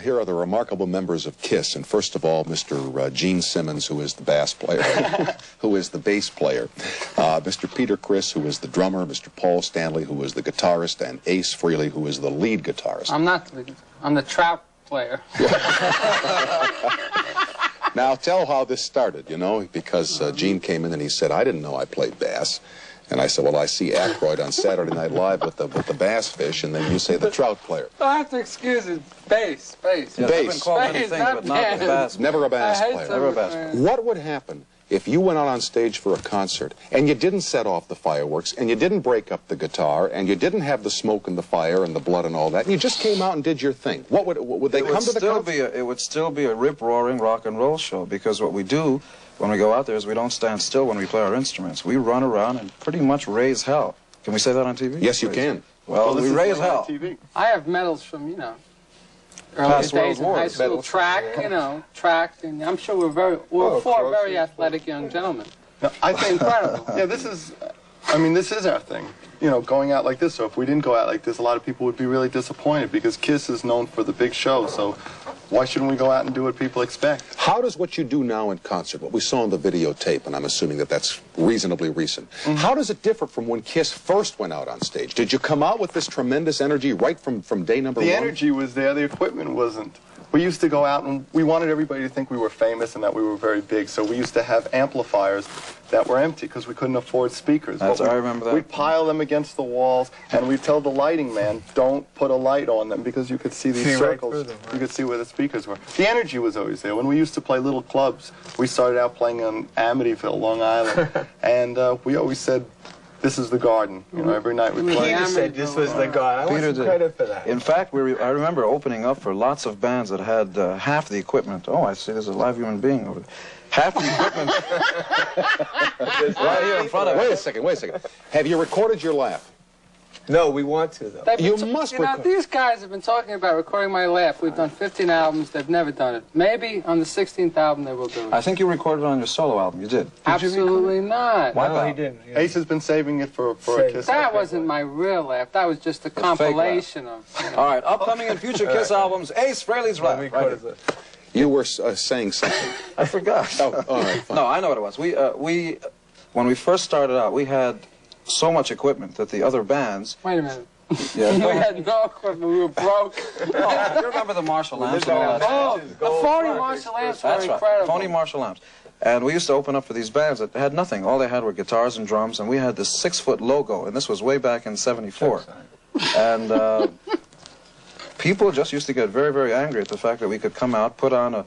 here are the remarkable members of KISS, and first of all, Mr. Gene Simmons, who is the bass player, who is the bass player, Mr. Peter Criss, who is the drummer, Mr. Paul Stanley, who is the guitarist, and Ace Frehley, who is the lead guitarist. I'm the trap player. Now, tell how this started, you know, because Gene came in and he said, I didn't know I played bass. And I said, well, I see Aykroyd on Saturday Night Live with the bass fish, and then you say the trout player. I have to excuse it. Bass. Yeah, Bass. I've been called many things, but not the bass. Never a bass player. Never a bass player. What would happen if you went out on stage for a concert and you didn't set off the fireworks and you didn't break up the guitar and you didn't have the smoke and the fire and the blood and all that, and you just came out and did your thing? What would they come to the concert? It would still be a rip-roaring rock and roll show, because what we do when we go out there is we don't stand still when we play our instruments. We run around and pretty much raise hell. Can we say that on TV? Yes, you can. Well, we raise hell. I have medals from, you know, Past early World days in Wars. high school, track, you know, track, and I'm sure we're four very athletic young gentlemen. No, I think incredible. Yeah, this is our thing. You know, going out like this. So if we didn't go out like this, a lot of people would be really disappointed, because KISS is known for the big show. So why shouldn't we go out and do what people expect? How does what you do now in concert, what we saw on the videotape, and I'm assuming that that's reasonably recent, how does it differ from when KISS first went out on stage? Did you come out with this tremendous energy right from day number one? The energy was there, the equipment wasn't. We used to go out and we wanted everybody to think we were famous and that we were very big, so we used to have amplifiers that were empty because we couldn't afford speakers. I remember that. We'd pile them against the walls, and we'd tell the lighting man, don't put a light on them, because you could see these circles. Right through them, right? You could see where the speakers were. The energy was always there. When we used to play little clubs, we started out playing on Amityville, Long Island, and we always said, this is the Garden. You know, every night we played. Peter said this was the Garden. I want some credit for that. In fact, I remember opening up for lots of bands that had half the equipment. Oh, I see there's a live human being over there. Half the equipment right here in front of us. Wait a second. Have you recorded your laugh? No, we want to, though. You must record. These guys have been talking about recording my laugh. We've done 15 albums. They've never done it. Maybe on the 16th album they will do it. I think you recorded it on your solo album. You did. Absolutely not. No, he didn't. Yeah. Ace has been saving it for a KISS. That wasn't my real laugh. That was just a compilation of... You know. All right, upcoming and future KISS albums, Ace Frehley's laugh. Right. You were saying something. I forgot. Oh, all right, fine. No, I know what it was. When we first started out, we had so much equipment that the other bands... Wait a minute. Yeah. We had no equipment. We were broke. Oh, you remember the Marshall lamps and all that? Oh, the phony Marshall lamps were incredible. Right, phony Marshall lamps. And we used to open up for these bands that had nothing. All they had were guitars and drums, and we had this 6-foot logo, and this was way back in '74. And people just used to get very, very angry at the fact that we could come out, put on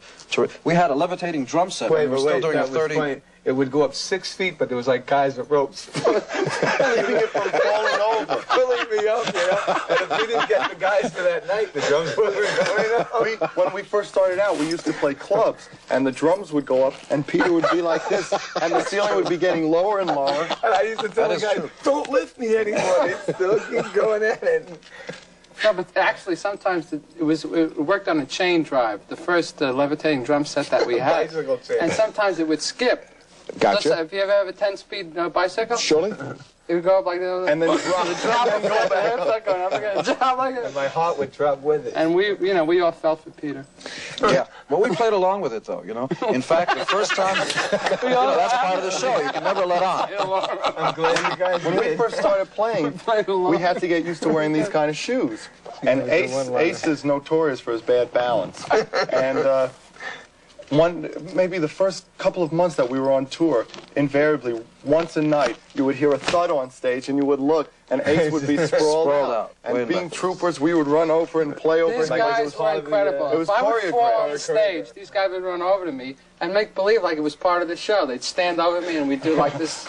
we had a levitating drum set. We were still doing a 30. It would go up 6 feet, but there was like guys with ropes pulling it from falling over, pulling me up, you know. And if we didn't get the guys for that night, the drums weren't going up. When we first started out, we used to play clubs, and the drums would go up, and Peter would be like this, and the ceiling would be getting lower and lower. And I used to tell the guys, don't lift me anymore. They still keep going at it. No, but actually, sometimes it worked on a chain drive, the first levitating drum set that we had. Bicycle chain. And sometimes it would skip. Gotcha. Have you ever had a 10-speed bicycle? Surely. It would go up like that. And then drop and go back. Like drop like and my heart would drop with it. And we all felt for Peter. Yeah, well, we played along with it, though, you know. In fact, the first time, that's part of the show. You can never let on. I'm glad you guys When we first started playing, we had to get used to wearing these kind of shoes. And Ace is notorious for his bad balance. And maybe the first couple of months that we were on tour, invariably, once a night, you would hear a thud on stage, and you would look, and Ace would be sprawled out. And being troopers, we would run over and play over. These guys were incredible. It was if I would fall on the choreographed. stage, these guys would run over to me and make believe like it was part of the show. They'd stand over me, and we'd do like this.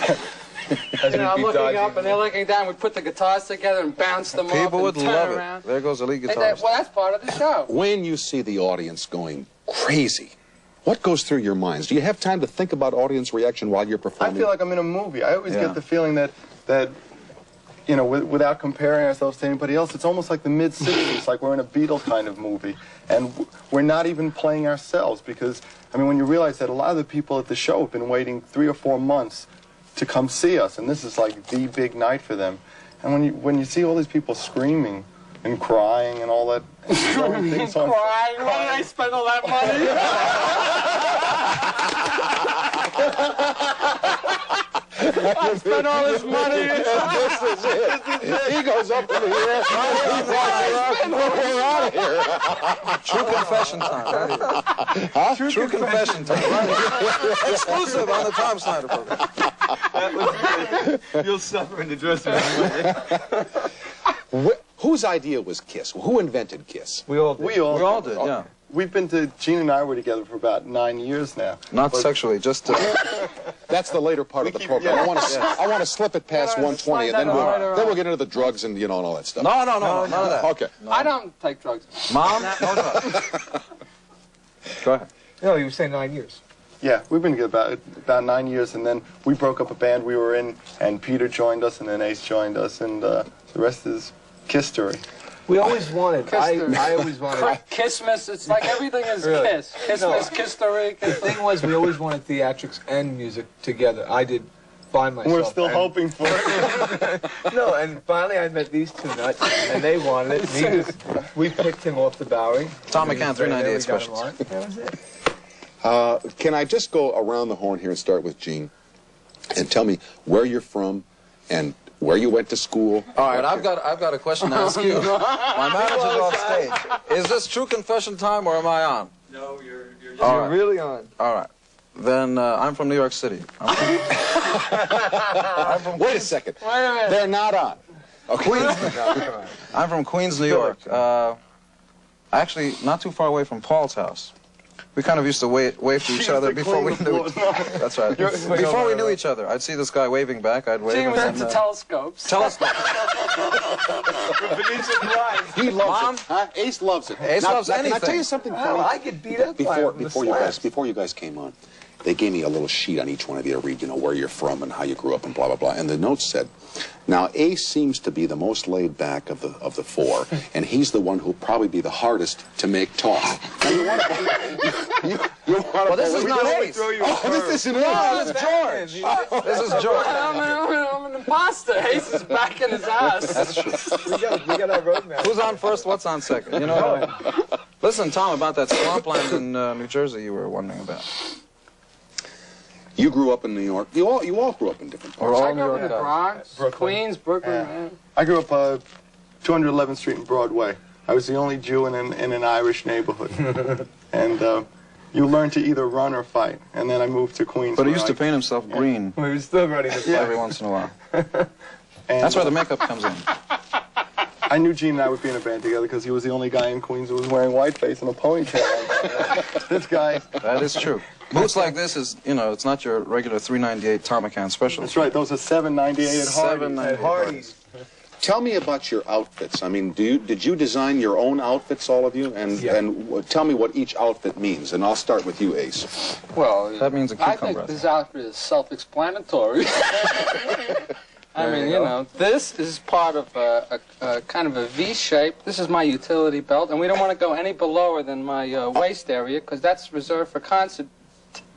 I'm looking up, and they're looking down. We'd put the guitars together and bounce them off and People would turn love around. it. There goes the lead Well, guitarist. that's part of the show. When you see the audience going crazy, what goes through your minds? Do you have time to think about audience reaction while you're performing? I feel like I'm in a movie. I always get the feeling that you know, without comparing ourselves to anybody else, it's almost like the mid-60s, like we're in a Beatle kind of movie. And we're not even playing ourselves because, I mean, when you realize that a lot of the people at the show have been waiting 3 or 4 months to come see us, and this is like the big night for them. And when you see all these people screaming and crying and all that. Throwing things on. Why did I spend all that money? I spent all this money. This is it. He goes up to the air. We're out of here. True confession time. Huh? True confession time. Right. Exclusive on the Tom Snyder program. You'll suffer in the dressing room. Whose idea was Kiss? Who invented Kiss? We all did. We all did, yeah. We've been to, Gene and I were together for about 9 years now. Not sexually, just That's the later part of the program. yeah. I want to slip it past 120, and then we'll get into the drugs and and all that stuff. No, none of that. Okay. I don't take drugs. Mom? No drugs. Go ahead. No, you were saying 9 years. Yeah, we've been together about 9 years, and then we broke up a band we were in, and Peter joined us, and then Ace joined us, and the rest is Kiss story. We always wanted. I always wanted. Kissmas, it's like everything is Really? Kiss. Kissmas, Kiss-tory. The thing was, we always wanted theatrics and music together. I did by myself. We're still and- hoping for it. No, and finally I met these two nuts, and they wanted it. And we picked him off the Bowery. Tom McCann, 398 We got him specials. on. That was it. Can I just go around the horn here and start with Gene, and tell me where you're from, and where you went to school? All right, I've got a question to ask you. My manager's off stage. Is this true confession time, or am I on? No, you're All You're right. really on. All right. Then I'm from New York City. I'm from Wait a second. Wait a minute. They're not on. I'm from Queens, New York. Actually, not too far away from Paul's house. We kind of used to wave to each other before we knew. That's right. Before we knew each other, I'd see this guy waving back. I'd wave. Gene was and into then, telescopes. telescope. He loves Mom? it. Huh? Ace loves it. Ace loves Can I tell anything. you something Oh, funny? I get beat up by him from the slabs. Before you guys came on, they gave me a little sheet on each one of you to read, where you're from and how you grew up and blah blah blah. And the note said, "Now Ace seems to be the most laid back of the four, and he's the one who'll probably be the hardest to make talk." Now you want to? Well, this is not Ace. This isn't Ace. No, this is George. This is George. I'm an imposter. Ace is back in his ass. That's true. We got our roadmap. Who's on first? What's on second? Listen, Tom, about that swampland in New Jersey you were wondering about. You grew up in New York. You all grew up in different parts. I grew up in the Bronx, Queens, Brooklyn. Man. I grew up 211th Street and Broadway. I was the only Jew in an Irish neighborhood. And you learn to either run or fight. And then I moved to Queens. But he where used to paint himself green We were still running the every once in a while. and, That's where the makeup comes in. I knew Gene and I would be in a band together because he was the only guy in Queens who was wearing whiteface and a ponytail. This guy. That is true. Boots like this is, it's not your regular 398 Tom McCann special. That's right. Those are $7.98 at Hardee's. $7.98. At Hardee's. Tell me about your outfits. I mean, did you design your own outfits, all of you? And Yeah. and tell me what each outfit means. And I'll start with you, Ace. Well, That means a I cucumber. think this outfit is self-explanatory. I mean, this is part of a kind of a V shape. This is my utility belt, and we don't want to go any belower than my waist area because that's reserved for concert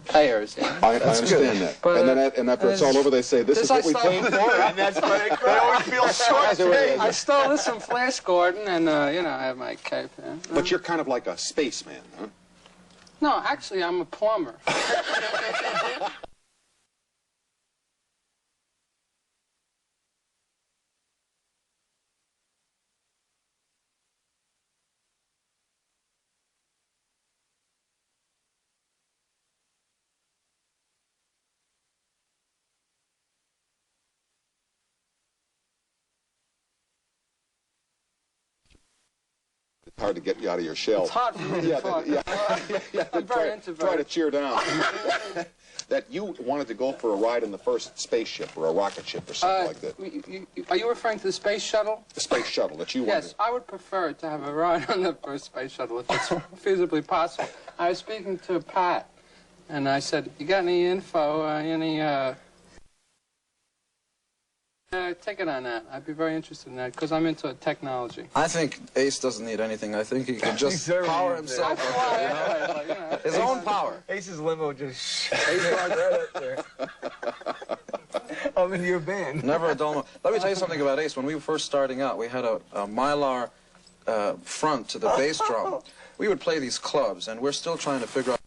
payers. I understand that. But, and after it's all over, they say, this is what we paid for. And that's why they always feel short. I stole this from Flash Gordon, and, I have my cape. Yeah. But you're kind of like a spaceman, huh? No, actually, I'm a plumber. It's hard to get you out of your shell. It's hard for me to talk. I'm very introverted. Try to cheer down. That you wanted to go for a ride in the first spaceship or a rocket ship or something like that. Are you referring to the space shuttle? The space shuttle that you wanted. Yes, I would prefer to have a ride on the first space shuttle if it's feasibly possible. I was speaking to Pat, and I said, you got any info, take it on that. I'd be very interested in that, because I'm into technology. I think Ace doesn't need anything. I think he can just power himself. His own power. Ace's limo just right up there. I'm in your band. Never a dull moment. Let me tell you something about Ace. When we were first starting out, we had a Mylar front to the bass drum. We would play these clubs, and we're still trying to figure out.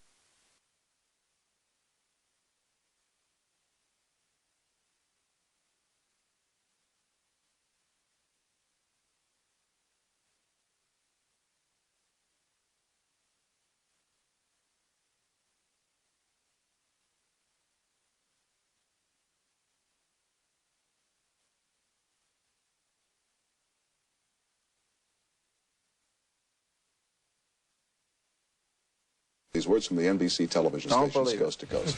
These words from the NBC television Don't stations believe it. coast to coast.